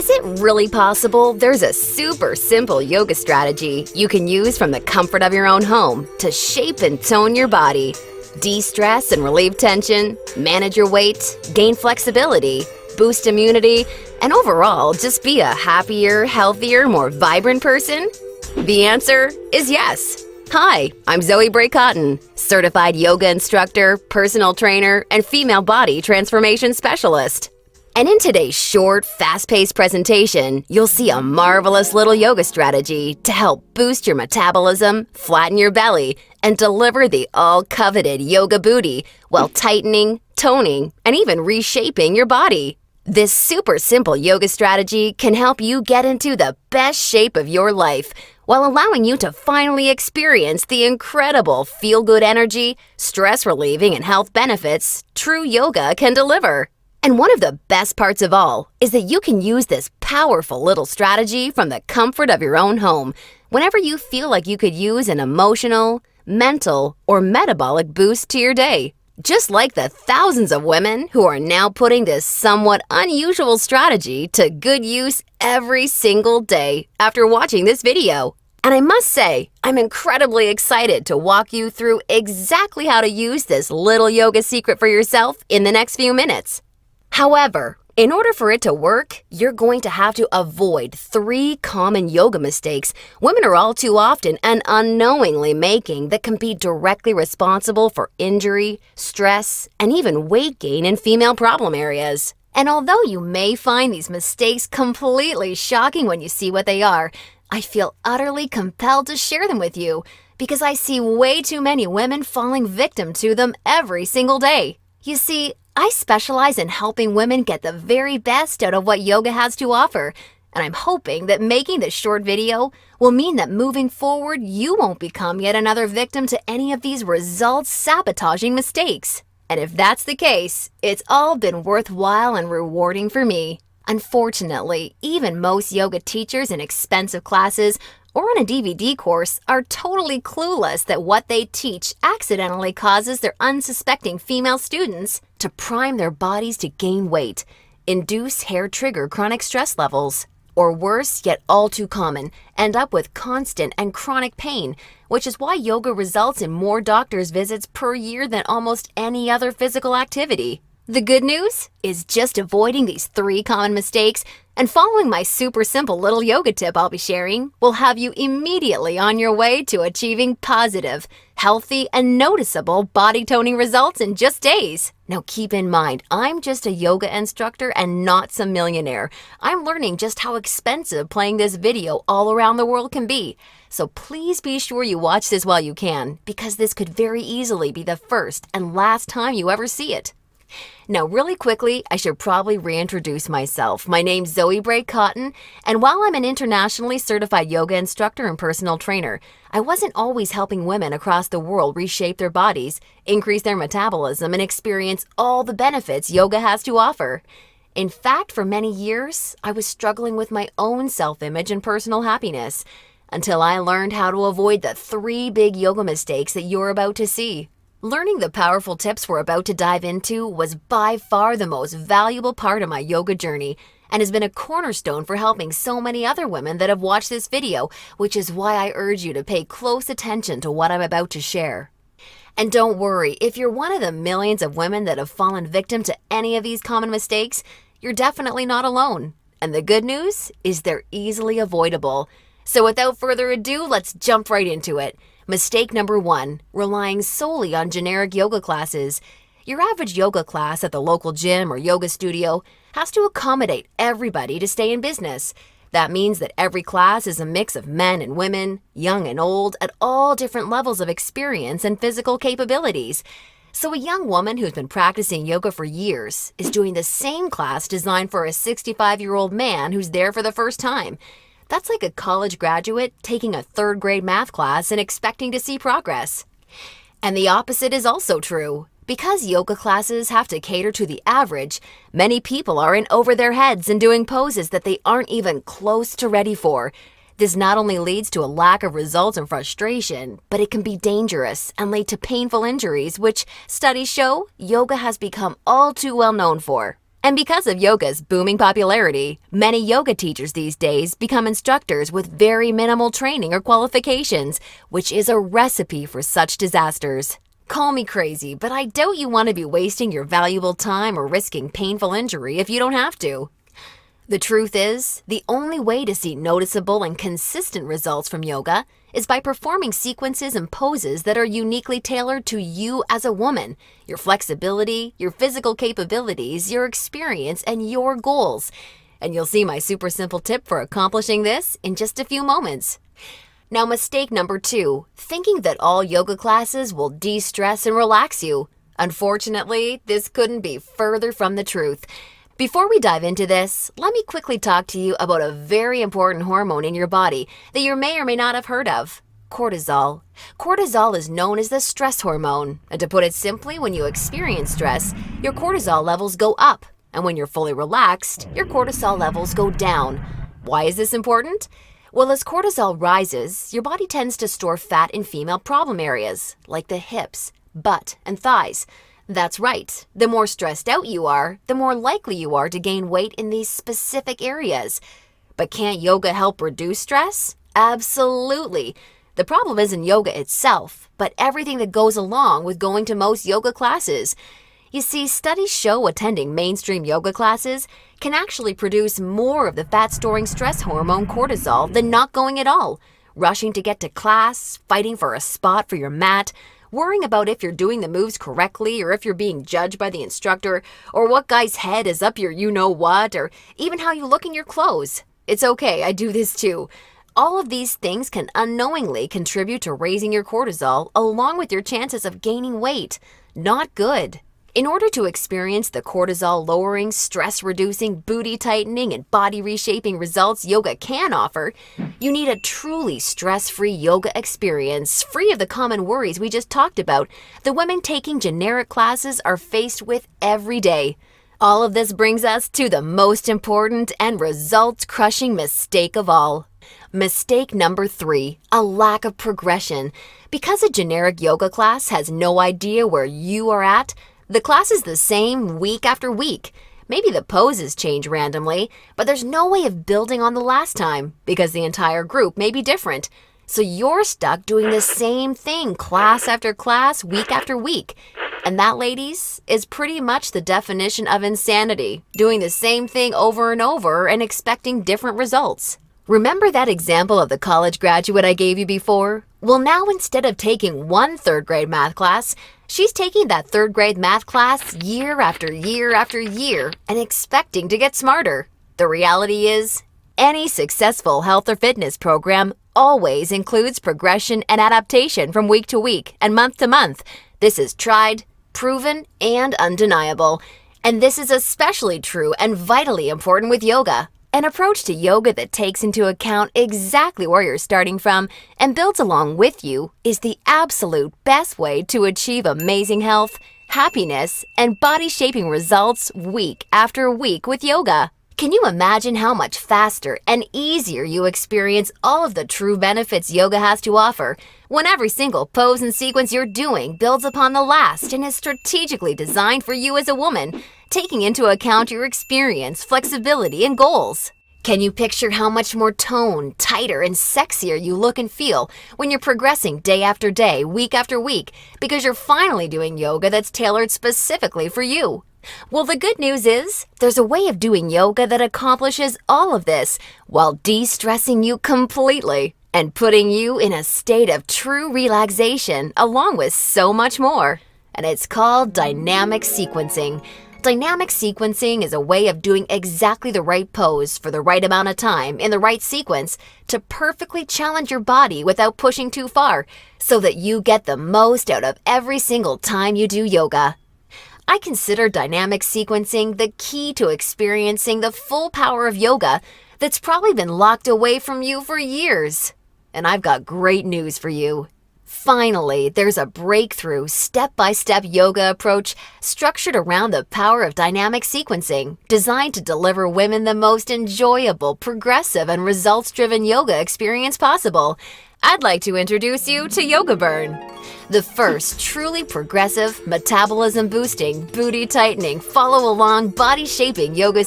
Is it really possible there's a super simple yoga strategy you can use from the comfort of your own home to shape and tone your body, de-stress and relieve tension, manage your weight, gain flexibility, boost immunity, and overall just be a happier, healthier, more vibrant person? The answer is yes. Hi, I'm Zoe Bray Cotton, certified yoga instructor, personal trainer, and female body transformation specialist. And in today's short, fast-paced presentation, you'll see a marvelous little yoga strategy to help boost your metabolism, flatten your belly, and deliver the all-coveted yoga booty while tightening, toning, and even reshaping your body. This super simple yoga strategy can help you get into the best shape of your life while allowing you to finally experience the incredible feel-good energy, stress-relieving, and health benefits true yoga can deliver. And one of the best parts of all is that you can use this powerful little strategy from the comfort of your own home whenever you feel like you could use an emotional, mental, or metabolic boost to your day. Just like the thousands of women who are now putting this somewhat unusual strategy to good use every single day after watching this video. And I must say, I'm incredibly excited to walk you through exactly how to use this little yoga secret for yourself in the next few minutes. However, in order for it to work, you're going to have to avoid 3 common yoga mistakes women are all too often and unknowingly making that can be directly responsible for injury, stress, and even weight gain in female problem areas. And although you may find these mistakes completely shocking when you see what they are, I feel utterly compelled to share them with you because I see way too many women falling victim to them every single day. You see, I specialize in helping women get the very best out of what yoga has to offer, and I'm hoping that making this short video will mean that moving forward, you won't become yet another victim to any of these results-sabotaging mistakes. And if that's the case, it's all been worthwhile and rewarding for me. Unfortunately, even most yoga teachers in expensive classes or on a DVD course are totally clueless that what they teach accidentally causes their unsuspecting female students to prime their bodies to gain weight, induce hair-trigger chronic stress levels, or worse, yet all too common, end up with constant and chronic pain, which is why yoga results in more doctor's visits per year than almost any other physical activity. The good news is just avoiding these 3 common mistakes and following my super simple little yoga tip I'll be sharing will have you immediately on your way to achieving positive, healthy, and noticeable body toning results in just days. Now keep in mind, I'm just a yoga instructor and not some millionaire. I'm learning just how expensive playing this video all around the world can be. So please be sure you watch this while you can, because this could very easily be the first and last time you ever see it. Now, really quickly, I should probably reintroduce myself. My name's Zoe Bray Cotton, and while I'm an internationally certified yoga instructor and personal trainer, I wasn't always helping women across the world reshape their bodies, increase their metabolism, and experience all the benefits yoga has to offer. In fact, for many years, I was struggling with my own self-image and personal happiness, until I learned how to avoid the 3 big yoga mistakes that you're about to see. Learning the powerful tips we're about to dive into was by far the most valuable part of my yoga journey and has been a cornerstone for helping so many other women that have watched this video, which is why I urge you to pay close attention to what I'm about to share. And don't worry, if you're one of the millions of women that have fallen victim to any of these common mistakes, you're definitely not alone. And the good news is they're easily avoidable. So without further ado, let's jump right into it. Mistake number 1, relying solely on generic yoga classes. Your average yoga class at the local gym or yoga studio has to accommodate everybody to stay in business. That means that every class is a mix of men and women, young and old, at all different levels of experience and physical capabilities. So a young woman who's been practicing yoga for years is doing the same class designed for a 65-year-old man who's there for the first time. That's like a college graduate taking a 3rd grade math class and expecting to see progress. And the opposite is also true. Because yoga classes have to cater to the average, many people are in over their heads and doing poses that they aren't even close to ready for. This not only leads to a lack of results and frustration, but it can be dangerous and lead to painful injuries, which studies show yoga has become all too well known for. And because of yoga's booming popularity, many yoga teachers these days become instructors with very minimal training or qualifications, which is a recipe for such disasters. Call me crazy, but I doubt you want to be wasting your valuable time or risking painful injury if you don't have to. The truth is, the only way to see noticeable and consistent results from yoga is by performing sequences and poses that are uniquely tailored to you as a woman, your flexibility, your physical capabilities, your experience, and your goals. And you'll see my super simple tip for accomplishing this in just a few moments. Now, mistake number 2, thinking that all yoga classes will de-stress and relax you. Unfortunately, this couldn't be further from the truth. Before we dive into this, let me quickly talk to you about a very important hormone in your body that you may or may not have heard of: cortisol. Cortisol is known as the stress hormone, and to put it simply, when you experience stress, your cortisol levels go up, and when you're fully relaxed, your cortisol levels go down. Why is this important? Well, as cortisol rises, your body tends to store fat in female problem areas, like the hips, butt, and thighs. That's right. The more stressed out you are, the more likely you are to gain weight in these specific areas. But can't yoga help reduce stress? Absolutely. The problem isn't yoga itself, but everything that goes along with going to most yoga classes. You see, studies show attending mainstream yoga classes can actually produce more of the fat-storing stress hormone cortisol than not going at all. Rushing to get to class, fighting for a spot for your mat, worrying about if you're doing the moves correctly or if you're being judged by the instructor, or what guy's head is up your you-know-what, or even how you look in your clothes. It's okay, I do this too. All of these things can unknowingly contribute to raising your cortisol along with your chances of gaining weight. Not good. In order to experience the cortisol-lowering, stress-reducing, booty-tightening, and body-reshaping results yoga can offer, you need a truly stress-free yoga experience, free of the common worries we just talked about that women taking generic classes are faced with every day. All of this brings us to the most important and results-crushing mistake of all. Mistake number 3, a lack of progression. Because a generic yoga class has no idea where you are at, the class is the same week after week. Maybe the poses change randomly, but there's no way of building on the last time because the entire group may be different. So you're stuck doing the same thing class after class, week after week. And that, ladies, is pretty much the definition of insanity, doing the same thing over and over and expecting different results. Remember that example of the college graduate I gave you before? Well, now instead of taking one third-grade math class, she's taking that third-grade math class year after year after year and expecting to get smarter. The reality is, any successful health or fitness program always includes progression and adaptation from week to week and month to month. This is tried, proven, and undeniable. And this is especially true and vitally important with yoga. An approach to yoga that takes into account exactly where you're starting from and builds along with you is the absolute best way to achieve amazing health, happiness, and body-shaping results week after week with yoga. Can you imagine how much faster and easier you experience all of the true benefits yoga has to offer when every single pose and sequence you're doing builds upon the last and is strategically designed for you as a woman, taking into account your experience, flexibility, and goals? Can you picture how much more toned, tighter, and sexier you look and feel when you're progressing day after day, week after week, because you're finally doing yoga that's tailored specifically for you? Well, the good news is, there's a way of doing yoga that accomplishes all of this while de-stressing you completely and putting you in a state of true relaxation along with so much more. And it's called dynamic sequencing. Dynamic sequencing is a way of doing exactly the right pose for the right amount of time in the right sequence to perfectly challenge your body without pushing too far so that you get the most out of every single time you do yoga. I consider dynamic sequencing the key to experiencing the full power of yoga that's probably been locked away from you for years. And I've got great news for you. Finally, there's a breakthrough step-by-step yoga approach structured around the power of dynamic sequencing, designed to deliver women the most enjoyable, progressive, and results-driven yoga experience possible. I'd like to introduce you to Yoga Burn, the first truly progressive, metabolism-boosting, booty-tightening, follow-along, body-shaping yoga